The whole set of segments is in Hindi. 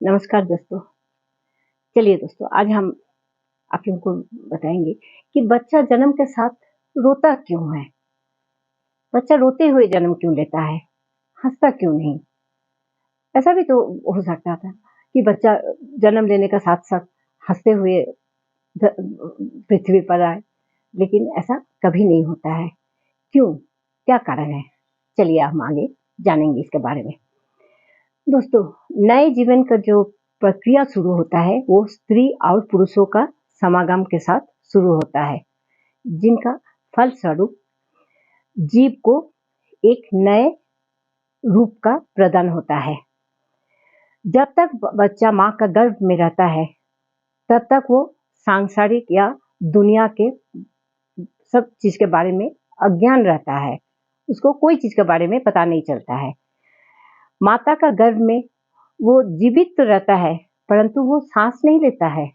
नमस्कार दोस्तों। चलिए दोस्तों, आज हम आप लोगों को बताएंगे कि बच्चा जन्म के साथ रोता क्यों है। बच्चा रोते हुए जन्म क्यों लेता है, हंसता क्यों नहीं। ऐसा भी तो हो सकता था कि बच्चा जन्म लेने का साथ साथ हंसते हुए ध- पृथ्वी पर आए, लेकिन ऐसा कभी नहीं होता है। क्यों, क्या कारण है? चलिए हम आगे जानेंगे इसके बारे में। दोस्तों, नए जीवन का जो प्रक्रिया शुरू होता है वो स्त्री और पुरुषों का समागम के साथ शुरू होता है, जिनका फलस्वरूप जीव को एक नए रूप का प्रदान होता है। जब तक बच्चा माँ का गर्भ में रहता है तब तक वो सांसारिक या दुनिया के सब चीज के बारे में अज्ञान रहता है। उसको कोई चीज के बारे में पता नहीं चलता है। माता का गर्भ में वो जीवित तो रहता है, परंतु वो सांस नहीं लेता है।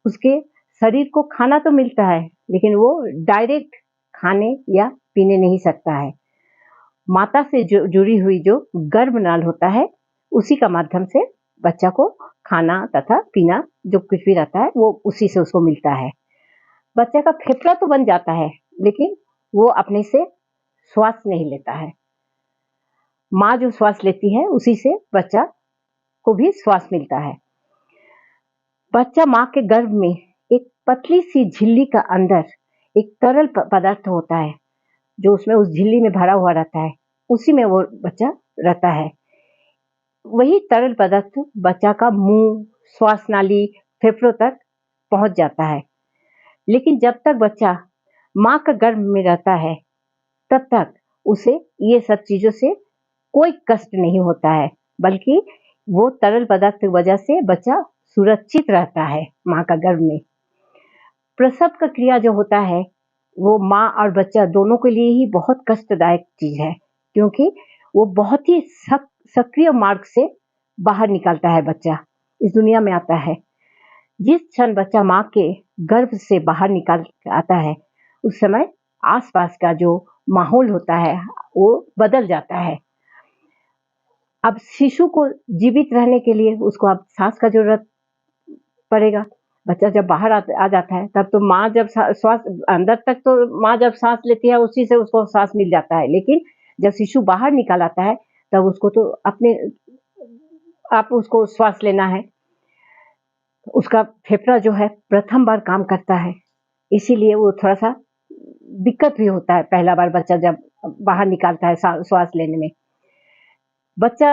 उसके शरीर को खाना तो मिलता है, लेकिन वो डायरेक्ट खाने या पीने नहीं सकता है। माता से जुड़ी हुई जो गर्भनाल होता है, उसी का माध्यम से बच्चा को खाना तथा पीना जो कुछ भी रहता है वो उसी से उसको मिलता है। बच्चा का फेफड़ा तो बन जाता है, लेकिन वो अपने से श्वास नहीं लेता है। माँ जो श्वास लेती है उसी से बच्चा को भी श्वास मिलता है। बच्चा माँ के गर्भ में एक पतली सी झिल्ली का अंदर एक तरल पदार्थ होता है, जो उसमें उस झिल्ली में भरा हुआ रहता है, उसी में वो बच्चा रहता है। वही तरल पदार्थ बच्चा का मुंह, श्वास नाली, फेफड़ों तक पहुंच जाता है। लेकिन जब तक बच्चा माँ का गर्भ में रहता है तब तक उसे ये सब चीजों से कोई कष्ट नहीं होता है, बल्कि वो तरल पदार्थ की वजह से बच्चा सुरक्षित रहता है माँ का गर्भ में। प्रसव का क्रिया जो होता है वो माँ और बच्चा दोनों के लिए ही बहुत कष्टदायक चीज है, क्योंकि वो बहुत ही सक्रिय मार्ग से बाहर निकलता है। बच्चा इस दुनिया में आता है, जिस क्षण बच्चा माँ के गर्भ से बाहर निकल आता है उस समय आसपास का जो माहौल होता है वो बदल जाता है। अब शिशु को जीवित रहने के लिए उसको अब सांस का जरूरत पड़ेगा। बच्चा जब बाहर आ जाता है तब तो माँ जब श्वास अंदर तक तो माँ जब सांस लेती है उसी से उसको सांस मिल जाता है, लेकिन जब शिशु बाहर निकल आता है तब उसको तो अपने आप उसको श्वास लेना है। उसका फेफड़ा जो है प्रथम बार काम करता है, इसीलिए वो थोड़ा सा दिक्कत भी होता है पहला बार बच्चा जब बाहर निकालता है श्वास लेने में। बच्चा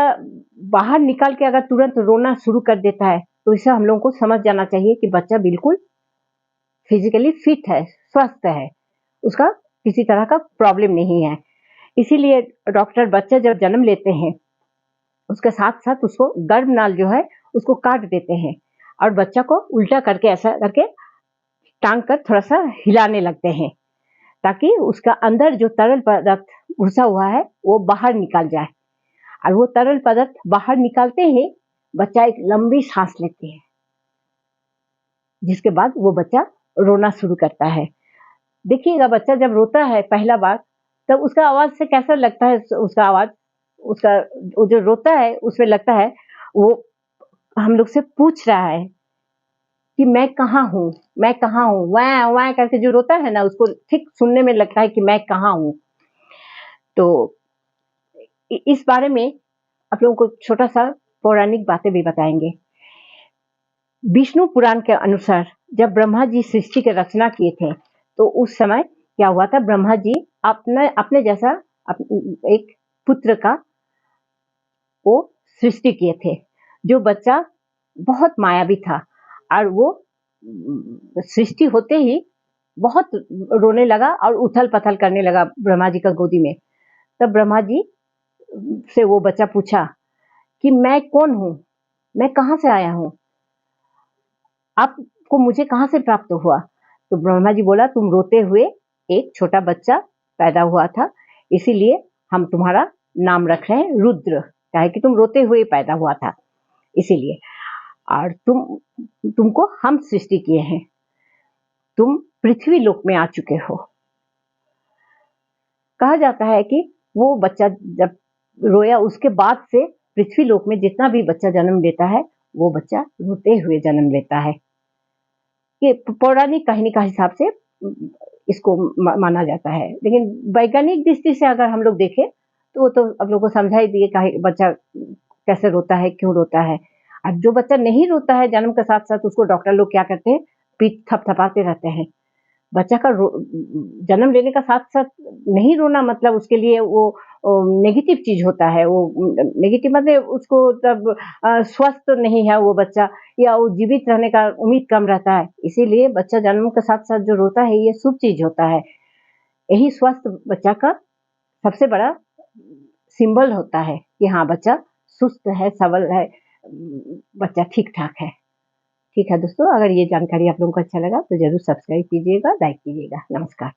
बाहर निकाल के अगर तुरंत रोना शुरू कर देता है तो इसे हम लोगों को समझ जाना चाहिए कि बच्चा बिल्कुल फिजिकली फिट है, स्वस्थ है, उसका किसी तरह का प्रॉब्लम नहीं है। इसीलिए डॉक्टर बच्चा जब जन्म लेते हैं उसके साथ साथ उसको गर्भनाल जो है उसको काट देते हैं और बच्चा को उल्टा करके ऐसा करके टांग कर थोड़ा सा हिलाने लगते हैं, ताकि उसका अंदर जो तरल पदार्थ घुसा हुआ है वो बाहर निकल जाए। और वो तरल पदार्थ बाहर निकालते ही बच्चा एक लंबी सांस लेते हैं, जिसके बाद वो बच्चा रोना शुरू करता है। देखिएगा, बच्चा जब रोता है पहला बार तब उसका आवाज से कैसा लगता है, उसका आवाज, उसका वो जो रोता है उसमें लगता है वो हम लोग से पूछ रहा है कि मैं कहाँ हूँ, मैं कहाँ हूँ। वह वह करके जो रोता है ना, उसको ठीक सुनने में लगता है कि मैं कहाँ हूँ। तो इस बारे में आप लोगों को छोटा सा पौराणिक बातें भी बताएंगे। विष्णु पुराण के अनुसार जब ब्रह्मा जी सृष्टि की रचना किए थे तो उस समय क्या हुआ था, ब्रह्मा जी अपने अपने जैसा एक पुत्र का वो सृष्टि किए थे, जो बच्चा बहुत मायावी था। और वो सृष्टि होते ही बहुत रोने लगा और उथल पथल करने लगा ब्रह्मा जी का गोदी में। तब ब्रह्मा जी से वो बच्चा पूछा कि मैं कौन हूँ, मैं कहाँ से आया हूँ, आपको मुझे कहाँ से प्राप्त हुआ। तो ब्रह्मा जी बोला, तुम रोते हुए एक छोटा बच्चा पैदा हुआ था, इसीलिए हम तुम्हारा नाम रख रहे हैं रुद्र, क्या है कि तुम रोते हुए पैदा हुआ था इसीलिए। और तुमको हम सृष्टि किए हैं, तुम पृथ्वी लोक में आ चुके हो। कहा जाता है कि वो बच्चा जब रोया उसके बाद से पृथ्वी लोक में जितना भी बच्चा जन्म लेता है वो बच्चा रोते हुए जन्म लेता है। ये पौराणिक कहानी का हिसाब से इसको माना जाता है, लेकिन वैज्ञानिक दृष्टि से अगर हम लोग देखें तो वो तो अब लोगों को समझा ही दिए कि बच्चा कैसे रोता है, क्यों रोता है। अब जो बच्चा नहीं रोता है जन्म के साथ साथ उसको डॉक्टर लोग क्या करते हैं, पीठ थपथपाते रहते हैं। बच्चा का जन्म लेने का साथ साथ नहीं रोना मतलब उसके लिए वो नेगेटिव चीज होता है। वो नेगेटिव मतलब उसको तब स्वस्थ नहीं है वो बच्चा, या वो जीवित रहने का उम्मीद कम रहता है। इसीलिए बच्चा जन्म के साथ साथ जो रोता है ये शुभ चीज होता है। यही स्वस्थ बच्चा का सबसे बड़ा सिंबल होता है कि हाँ बच्चा सुस्त है, सबल है, बच्चा ठीक ठाक है। ठीक है दोस्तों, अगर ये जानकारी आप लोगों को अच्छा लगा तो जरूर सब्सक्राइब कीजिएगा, लाइक कीजिएगा। नमस्कार।